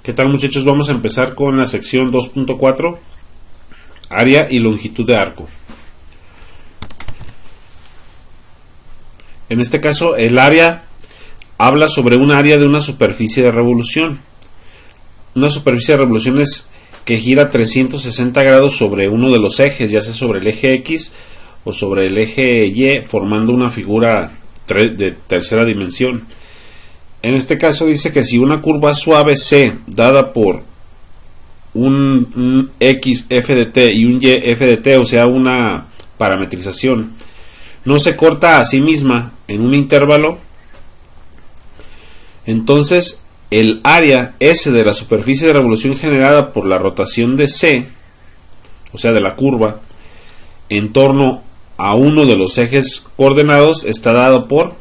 ¿Qué tal, muchachos? Vamos a empezar con la sección 2.4, área y longitud de arco. En este caso, el área habla sobre un área de una superficie de revolución. Una superficie de revolución es que gira 360 grados sobre uno de los ejes, ya sea sobre el eje X o sobre el eje Y, formando una figura de tercera dimensión. En este caso dice que si una curva suave C dada por un X f de t y un Y f de t, o sea una parametrización, no se corta a sí misma en un intervalo, entonces el área S de la superficie de revolución generada por la rotación de C, o sea de la curva, en torno a uno de los ejes coordenados está dado por,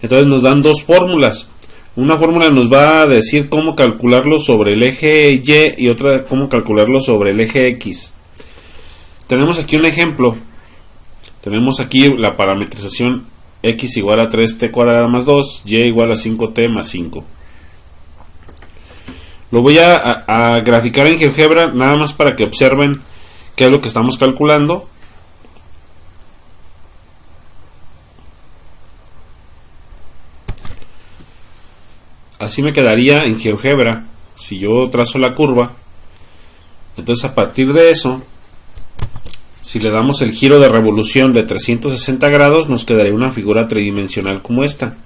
entonces nos dan dos fórmulas. Una fórmula nos va a decir cómo calcularlo sobre el eje Y y otra cómo calcularlo sobre el eje X. Tenemos aquí un ejemplo. Tenemos aquí la parametrización X igual a 3t cuadrada más 2, Y igual a 5t más 5. Lo voy a graficar en GeoGebra nada más para que observen qué es lo que estamos calculando. Así me quedaría en GeoGebra si yo trazo la curva. Entonces, a partir de eso, si le damos el giro de revolución de 360 grados, nos quedaría una figura tridimensional como esta.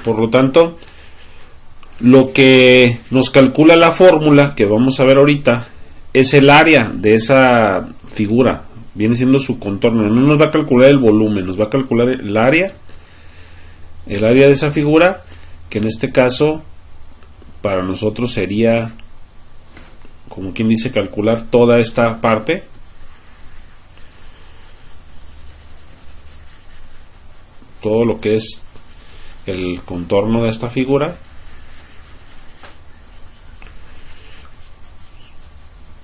Por lo tanto, lo que nos calcula la fórmula que vamos a ver ahorita es el área de esa figura. Viene siendo su contorno. No nos va a calcular el volumen, nos va a calcular el área de esa figura, que en este caso para nosotros sería, como quien dice, calcular toda esta parte. Todo lo que es el contorno de esta figura.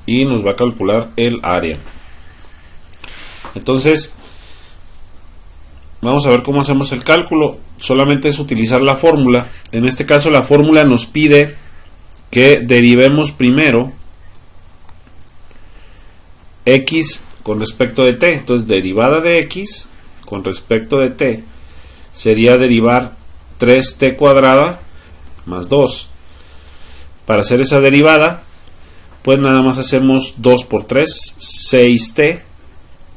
Y nos va a calcular el área. Entonces, vamos a ver cómo hacemos el cálculo. Solamente es utilizar la fórmula. En este caso la fórmula nos pide que derivemos primero X con respecto de t. Entonces, derivada de X con respecto de t sería derivar 3t cuadrada más 2. Para hacer esa derivada, pues nada más hacemos 2 por 3, 6t,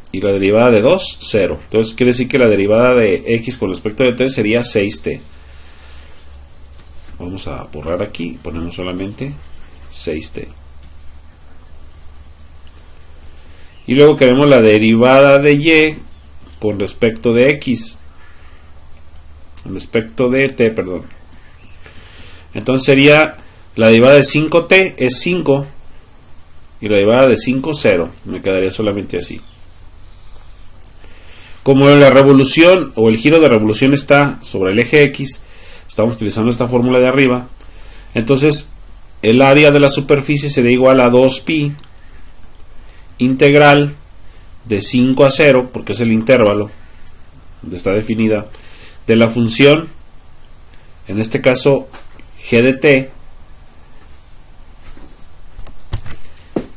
y la derivada de 2, 0. Entonces quiere decir que la derivada de X con respecto de t sería 6t. Vamos a borrar aquí, ponemos solamente 6t. Y luego queremos la derivada de Y con respecto de X. Con respecto de t, perdón. Entonces sería la derivada de 5t es 5. Y la derivada de 5, 0. Me quedaría solamente así. Como la revolución o el giro de revolución está sobre el eje X, estamos utilizando esta fórmula de arriba. Entonces el área de la superficie sería igual a 2pi integral de 5 a 0, porque es el intervalo donde está definida, de la función, en este caso g de t,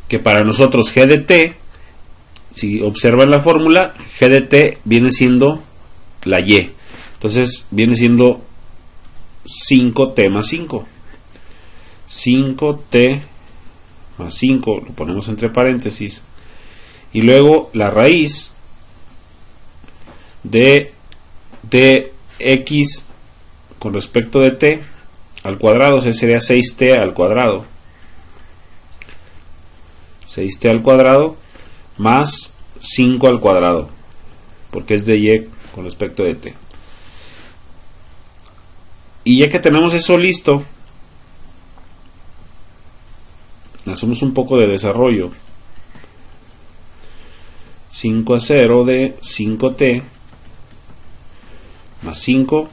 que para nosotros g de t, si observan la fórmula, g de t viene siendo la y. Entonces viene siendo 5t más 5. 5t más 5, lo ponemos entre paréntesis. Y luego la raíz de x con respecto de t al cuadrado, o sea, sería 6t al cuadrado. 6t al cuadrado más 5 al cuadrado, porque es de y con respecto de t. Y ya que tenemos eso listo, hacemos un poco de desarrollo. 5 a 0 de 5t más 5,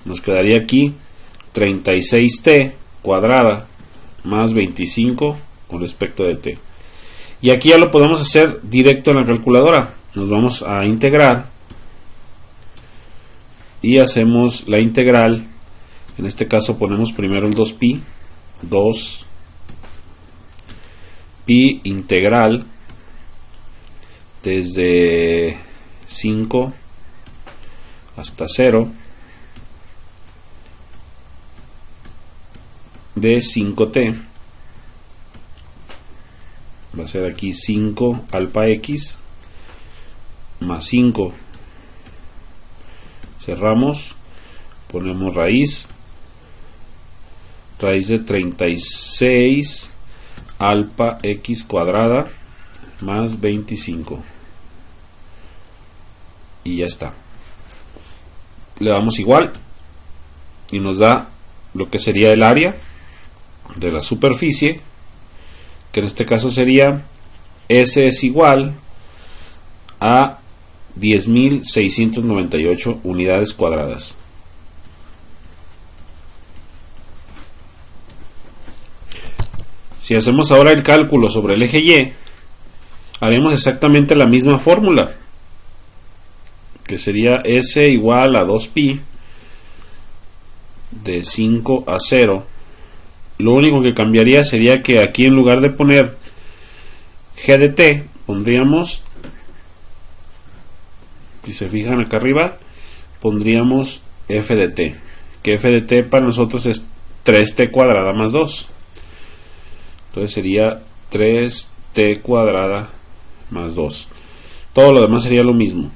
nos quedaría aquí 36t cuadrada más 25 con respecto de t. Y aquí ya lo podemos hacer directo en la calculadora. Nos vamos a integrar y hacemos la integral. En este caso ponemos primero el 2pi 2 pi integral desde 5 hasta 0 de 5t, va a ser aquí 5 alfa x más 5, cerramos, ponemos raíz de 36 alfa x cuadrada más 25, y ya está. Le damos igual y nos da lo que sería el área de la superficie, que en este caso sería S es igual a 10.698 unidades cuadradas. Si hacemos ahora el cálculo sobre el eje Y, haremos exactamente la misma fórmula, que sería S igual a 2pi de 5 a 0. Lo único que cambiaría sería que aquí, en lugar de poner G de t, pondríamos, si se fijan acá arriba, pondríamos F de t, que F de t para nosotros es 3t cuadrada más 2. Entonces sería 3t cuadrada más 2. Todo lo demás sería lo mismo.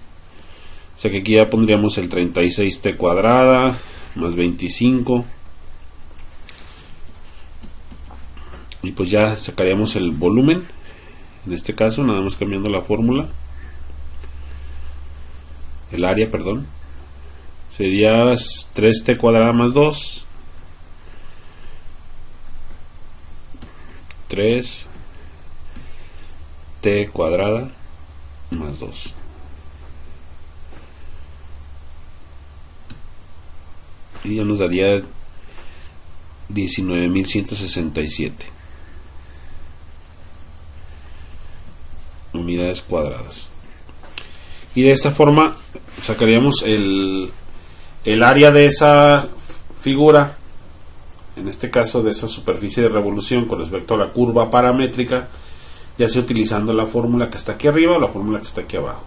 O sea que aquí ya pondríamos el 36t cuadrada más 25. Y pues ya sacaríamos el volumen. En este caso, nada más cambiando la fórmula. El área, perdón. Sería 3t cuadrada más 2. 3t cuadrada más 2. Y ya nos daría 19.167 unidades cuadradas. Y de esta forma sacaríamos el área de esa figura, en este caso de esa superficie de revolución con respecto a la curva paramétrica, ya sea utilizando la fórmula que está aquí arriba o la fórmula que está aquí abajo.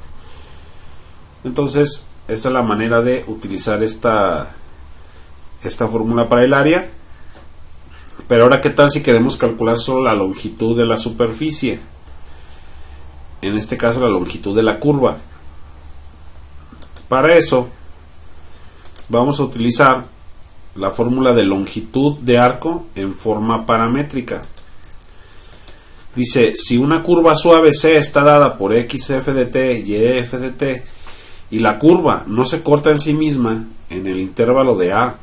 Entonces, esta es la manera de utilizar esta fórmula para el área. Pero ahora, ¿qué tal si queremos calcular solo la longitud de la superficie? En este caso, la longitud de la curva. Para eso, vamos a utilizar la fórmula de longitud de arco en forma paramétrica. Dice, si una curva suave C está dada por xf de t y f de t, y la curva no se corta en sí misma en el intervalo de A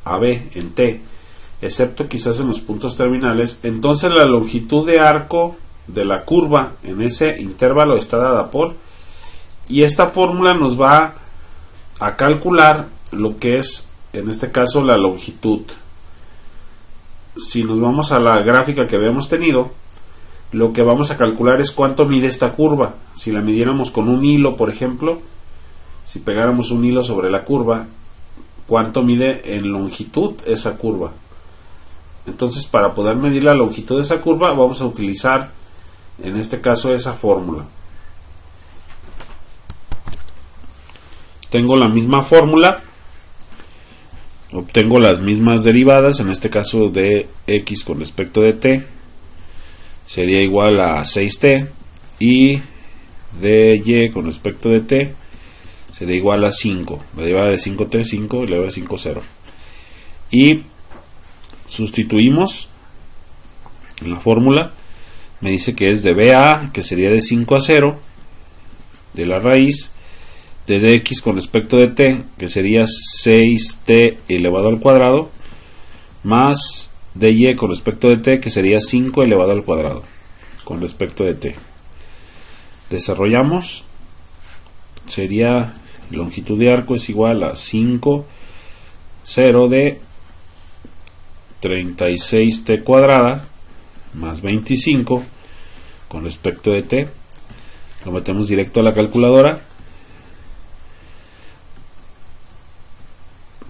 a B en t, excepto quizás en los puntos terminales, entonces la longitud de arco de la curva en ese intervalo está dada por, y esta fórmula nos va a calcular lo que es, en este caso, la longitud. Si nos vamos a la gráfica que habíamos tenido, lo que vamos a calcular es cuánto mide esta curva. Si la midiéramos con un hilo, por ejemplo, si pegáramos un hilo sobre la curva, cuánto mide en longitud esa curva. Entonces, para poder medir la longitud de esa curva, vamos a utilizar, en este caso, esa fórmula. Tengo la misma fórmula, obtengo las mismas derivadas, en este caso de x con respecto de t sería igual a 6t, y de y con respecto de t sería igual a 5. La derivada de 5t, 5, y la derivada de 5, 0. Y sustituimos en la fórmula. Me dice que es de BA, que sería de 5 a 0, de la raíz de dx con respecto de t, que sería 6t elevado al cuadrado, más dy con respecto de t, que sería 5 elevado al cuadrado con respecto de t. Desarrollamos, sería longitud de arco es igual a 5, 0 de 36t cuadrada más 25 con respecto de t. Lo metemos directo a la calculadora.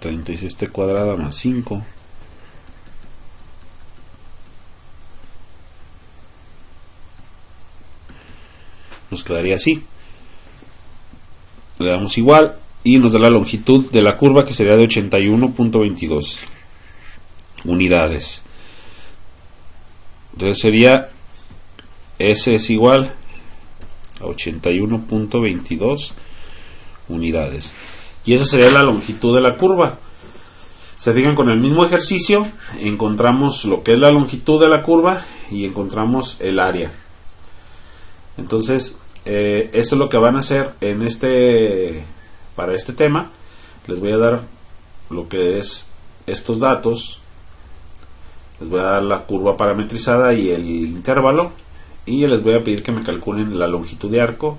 36t cuadrada más 5 nos quedaría así. Le damos igual y nos da la longitud de la curva, que sería de 81.22 unidades. Entonces sería S es igual a 81.22 unidades. Y esa sería la longitud de la curva. Se fijan, con el mismo ejercicio encontramos lo que es la longitud de la curva y encontramos el área. Entonces esto es lo que van a hacer en para este tema. Les voy a dar lo que es estos datos. Les voy a dar la curva parametrizada y el intervalo, y les voy a pedir que me calculen la longitud de arco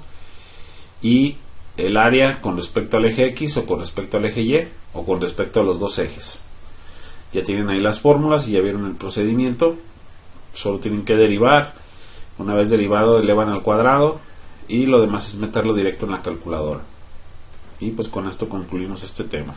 y el área con respecto al eje X, o con respecto al eje Y, o con respecto a los dos ejes. Ya tienen ahí las fórmulas y ya vieron el procedimiento. Solo tienen que derivar. Una vez derivado, elevan al cuadrado, y lo demás es meterlo directo en la calculadora. Y pues con esto concluimos este tema.